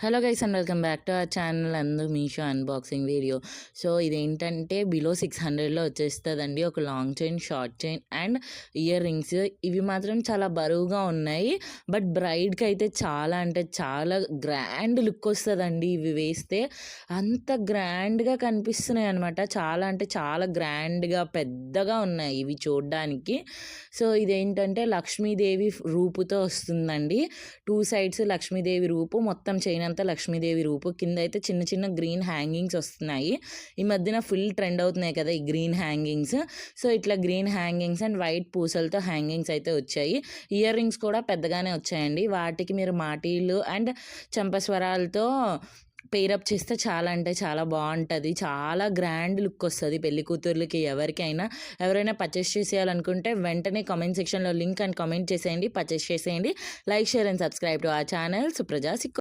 Hello guys and welcome back to our channel అందు Meesho unboxing video. So ఇదేంటంటే below 600లో వచ్చేస్తుందండి. ఒక long chain, short chain and ear rings. ఇవి మాత్రం చాలా బరువుగా ఉన్నాయి. బట్ బ్రైడ్కి అయితే చాలా అంటే చాలా గ్రాండ్ లుక్ వస్తుందండి. ఇవి వేస్తే అంత గ్రాండ్గా కనిపిస్తున్నాయి అనమాట. చాలా అంటే చాలా గ్రాండ్గా పెద్దగా ఉన్నాయి ఇవి చూడడానికి. సో ఇదేంటంటే లక్ష్మీదేవి రూపుతో వస్తుందండి. 2 సైడ్స్ లక్ష్మీదేవి రూపు, మొత్తం చైన్ అంతా లక్ష్మీదేవి రూపు. కింద అయితే చిన్న చిన్న గ్రీన్ హ్యాంగింగ్స్ వస్తున్నాయి. ఈ మధ్యన ఫుల్ ట్రెండ్ అవుతున్నాయి కదా ఈ గ్రీన్ హ్యాంగింగ్స్. సో ఇట్లా గ్రీన్ హ్యాంగింగ్స్ అండ్ వైట్ పూసలతో హ్యాంగింగ్స్ అయితే వచ్చాయి. ఇయర్ రింగ్స్ కూడా పెద్దగానే వచ్చాయండి. వాటికి మీరు మాటీలు అండ్ చంపస్వరాలతో పేరప్ చేస్తే చాలా అంటే చాలా బాగుంటుంది. చాలా గ్రాండ్ లుక్ వస్తుంది పెళ్లి కూతుర్లకి. ఎవరైనా పర్చేస్ చేసేయాలనుకుంటే వెంటనే కామెంట్ సెక్షన్లో లింక్ అండ్ కామెంట్ చేసేయండి, పర్చేస్ చేసేయండి. Like, share and subscribe to our channel Supraja Sikh.